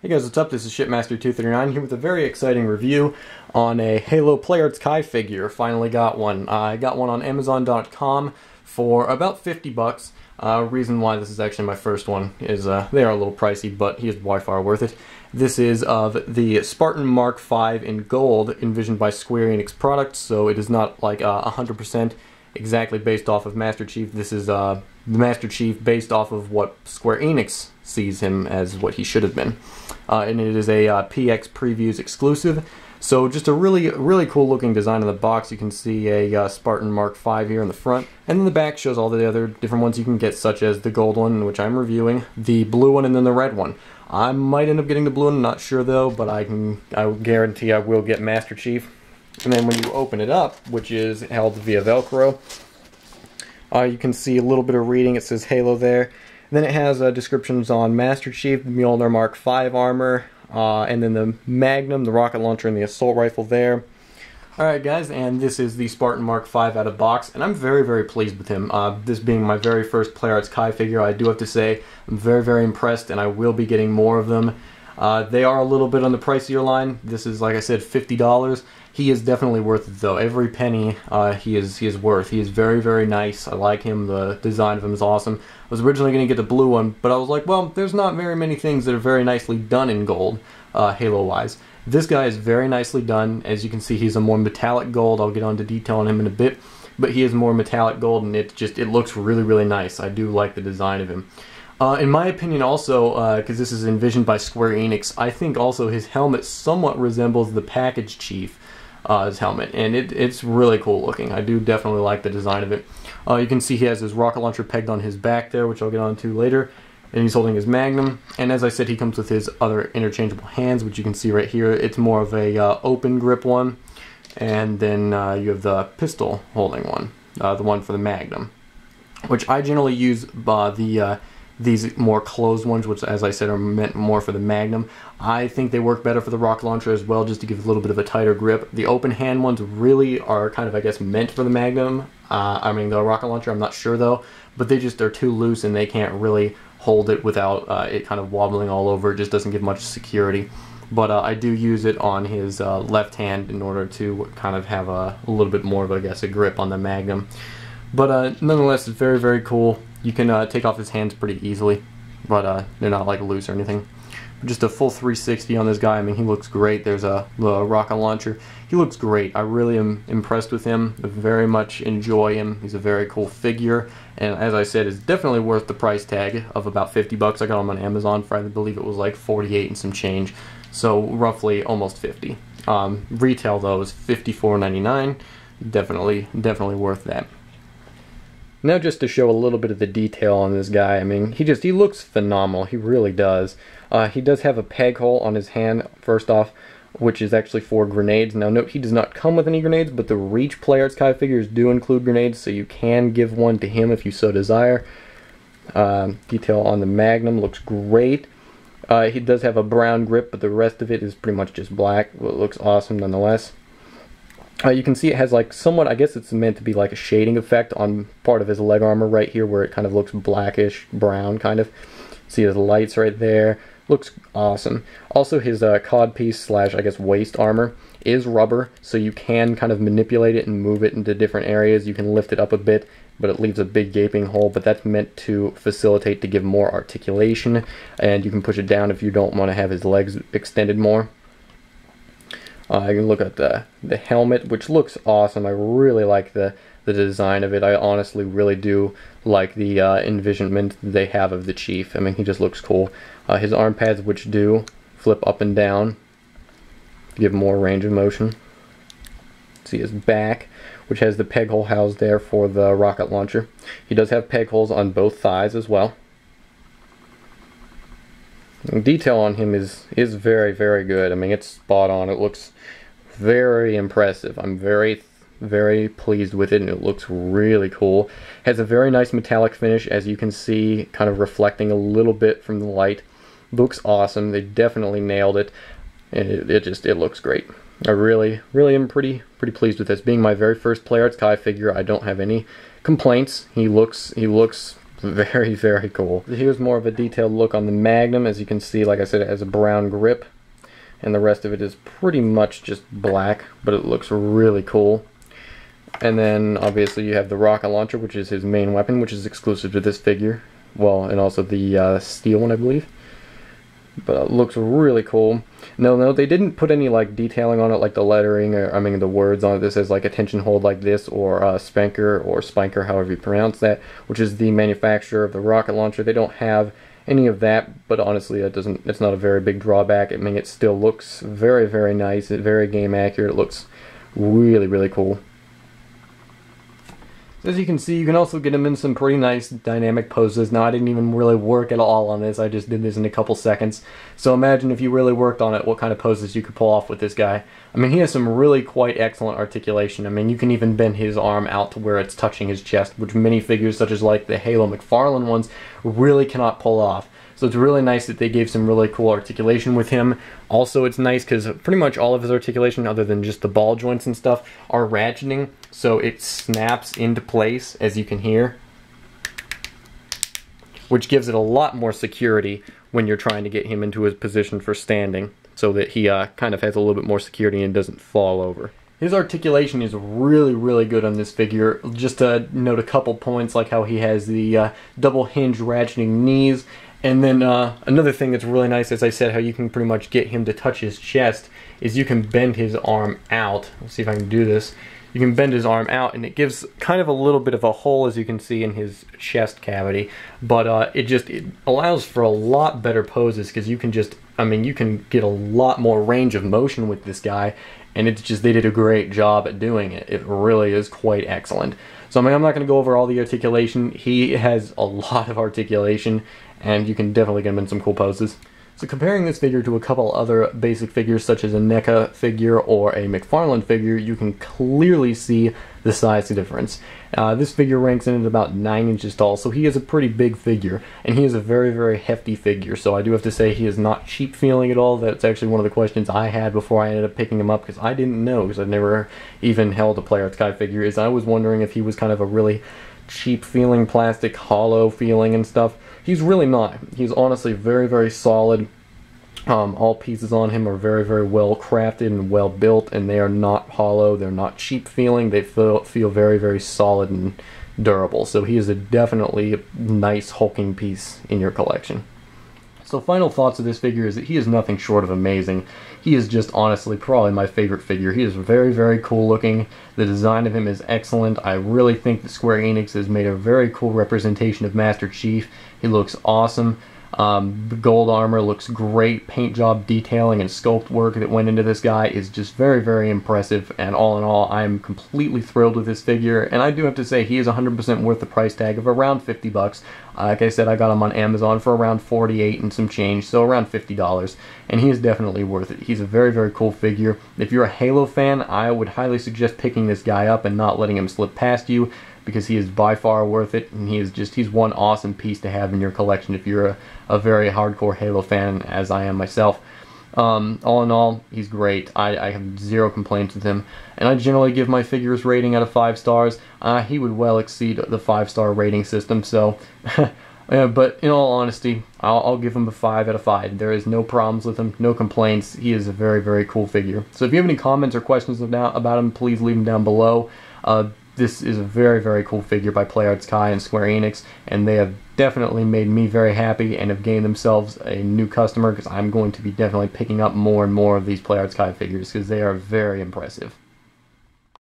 Hey guys, what's up? This is Shipmaster239 here with a very exciting review on a Halo Playarts Kai figure. Finally got one. I got one on Amazon.com for about 50 bucks. Reason why this is actually my first one is they are a little pricey, but he is by far worth it. This is of the Spartan Mark 5 in gold, envisioned by Square Enix products, so it is not like 100% exactly based off of Master Chief. This is the Master Chief based off of what Square Enix sees him as what he should have been. And it is a PX Previews exclusive. So just a really cool looking design on the box. You can see a Spartan Mark 5 here in the front. And then the back shows all the other different ones you can get, such as the gold one, which I'm reviewing, the blue one, and then the red one. I might end up getting the blue one, I'm not sure though, but I guarantee I will get Master Chief. And then when you open it up, which is held via Velcro, you can see a little bit of reading. It says Halo there. And then it has descriptions on Master Chief, the Mjolnir Mark 5 armor, and then the Magnum, the rocket launcher, and the assault rifle there. Alright guys, and this is the Spartan Mark 5 out of box, and I'm very pleased with him. This being my very first Playarts Kai figure, I do have to say I'm very impressed, and I will be getting more of them. They are a little bit on the pricier line. This is, like I said, $50. He is definitely worth it though. Every penny he is worth. He is very nice. I like him. The design of him is awesome. I was originally going to get the blue one, but I was like, well, there's not very many things that are very nicely done in gold, Halo-wise. This guy is very nicely done. As you can see, he's a more metallic gold. I'll get on to detail on him in a bit, but he is more metallic gold, and it looks really nice. I do like the design of him. In my opinion also, because this is envisioned by Square Enix, I think also his helmet somewhat resembles the Package Chief. His helmet, and it's really cool looking. I do definitely like the design of it. You can see he has his rocket launcher pegged on his back there, which I'll get on to later, and he's holding his Magnum. And as I said, he comes with his other interchangeable hands, which you can see right here. It's more of a open grip one, and then you have the pistol holding one, the one for the Magnum, which I generally use these more closed ones, which, as I said, are meant more for the Magnum. I think they work better for the rocket launcher as well, just to give a little bit of a tighter grip. The open hand ones really are kind of, I guess, meant for the Magnum. I mean, the rocket launcher, I'm not sure though, but they just are too loose and they can't really hold it without it kind of wobbling all over. It just doesn't give much security. But I do use it on his left hand in order to kind of have a little bit more of, I guess, a grip on the Magnum. But nonetheless, it's very cool. You can take off his hands pretty easily, but they're not like loose or anything. Just a full 360 on this guy. I mean, he looks great. There's the rocket launcher. He looks great. I really am impressed with him. I very much enjoy him. He's a very cool figure, and as I said, it's definitely worth the price tag of about 50 bucks. I got him on Amazon for, I believe it was like 48 and some change, so roughly almost 50. Retail though is $54.99. Definitely worth that. Now just to show a little bit of the detail on this guy, I mean, he looks phenomenal. He really does. He does have a peg hole on his hand, first off, which is actually for grenades. Now note, he does not come with any grenades, but the Reach Playarts Kai figures do include grenades, so you can give one to him if you so desire. Detail on the Magnum looks great. He does have a brown grip, but the rest of it is pretty much just black. Well, it looks awesome nonetheless. You can see it has like somewhat, I guess it's meant to be like a shading effect on part of his leg armor right here, where it kind of looks blackish brown kind of. See his lights right there. Looks awesome. Also his codpiece slash, I guess, waist armor is rubber, so you can kind of manipulate it and move it into different areas. You can lift it up a bit, but it leaves a big gaping hole, but that's meant to facilitate, to give more articulation, and you can push it down if you don't want to have his legs extended more. You can look at the helmet, which looks awesome. I really like the design of it. I honestly really do like the envisionment they have of the Chief. I mean, he just looks cool. His arm pads, which do flip up and down to give more range of motion. See his back, which has the peg hole housed there for the rocket launcher. He does have peg holes on both thighs as well. The detail on him is very good. I mean, it's spot on. It looks very impressive. I'm very pleased with it, and it looks really cool. Has a very nice metallic finish, as you can see, kind of reflecting a little bit from the light. Looks awesome. They definitely nailed it, and it looks great. I really am pretty pleased with this. Being my very first Playarts Kai figure, I don't have any complaints. He looks Very, very cool. Here's more of a detailed look on the Magnum. As you can see, like I said, it has a brown grip, and the rest of it is pretty much just black, but it looks really cool. And then obviously you have the rocket launcher, which is his main weapon, which is exclusive to this figure. Well, and also the steel one, I believe. But it looks really cool. No, they didn't put any like detailing on it, like the lettering, or I mean the words on it. This says like attention hold like this, or spanker or spanker, however you pronounce that, which is the manufacturer of the rocket launcher. They don't have any of that, but honestly, it's not a very big drawback. I mean, it still looks very, very nice. It's very game accurate. It looks really, really cool. As you can see, you can also get him in some pretty nice dynamic poses. Now, I didn't even really work at all on this. I just did this in a couple seconds. So imagine if you really worked on it, what kind of poses you could pull off with this guy. I mean, he has some really quite excellent articulation. I mean, you can even bend his arm out to where it's touching his chest, which many figures, such as like the Halo McFarlane ones, really cannot pull off. So it's really nice that they gave some really cool articulation with him. Also, it's nice because pretty much all of his articulation, other than just the ball joints and stuff, are ratcheting. So it snaps into place, as you can hear, which gives it a lot more security when you're trying to get him into his position for standing, so that he kind of has a little bit more security and doesn't fall over. His articulation is really, really good on this figure. Just to note a couple points, like how he has the double hinge ratcheting knees. And then another thing that's really nice, as I said, how you can pretty much get him to touch his chest, is you can bend his arm out. Let's see if I can do this. You can bend his arm out, and it gives kind of a little bit of a hole, as you can see, in his chest cavity. But it allows for a lot better poses, because you can just, I mean, you can get a lot more range of motion with this guy, and it's just, they did a great job at doing it. It really is quite excellent. So I mean, I'm not going to go over all the articulation. He has a lot of articulation, and you can definitely get him in some cool poses. So comparing this figure to a couple other basic figures, such as a NECA figure or a McFarlane figure, you can clearly see the size difference. This figure ranks in at about 9 inches tall, so he is a pretty big figure, and he is a very, very hefty figure. So I do have to say he is not cheap feeling at all. That's actually one of the questions I had before I ended up picking him up, because I didn't know, because I've never even held a Playarts Kai figure, is I was wondering if he was kind of a really cheap feeling, plastic, hollow feeling and stuff. He's really not. He's honestly very, very solid. All pieces on him are very, very well crafted and well built, and they are not hollow. They're not cheap feeling. They feel very, very solid and durable. So he is a definitely nice hulking piece in your collection. So final thoughts of this figure is that he is nothing short of amazing. He is just honestly probably my favorite figure. He is very, very cool looking. The design of him is excellent. I really think that Square Enix has made a very cool representation of Master Chief. He looks awesome. The gold armor looks great. Paint job detailing and sculpt work that went into this guy is just very, very impressive. And all in all, I'm completely thrilled with this figure. And I do have to say, he is 100% worth the price tag of around 50 bucks. Like I said, I got him on Amazon for around 48 and some change, so around $50. And he is definitely worth it. He's a very, very cool figure. If you're a Halo fan, I would highly suggest picking this guy up and not letting him slip past you, because he is by far worth it, and he's one awesome piece to have in your collection if you're a very hardcore Halo fan, as I am myself. All in all, he's great. I have zero complaints with him, and I generally give my figures rating out of 5 stars. He would well exceed the 5-star rating system, so but in all honesty, I'll give him a 5 out of 5. There is no problems with him, no complaints. He is a very, very cool figure. So if you have any comments or questions about him, please leave them down below. This is a very, very cool figure by Playarts Kai and Square Enix, and they have definitely made me very happy and have gained themselves a new customer, because I'm going to be definitely picking up more and more of these Playarts Kai figures, because they are very impressive.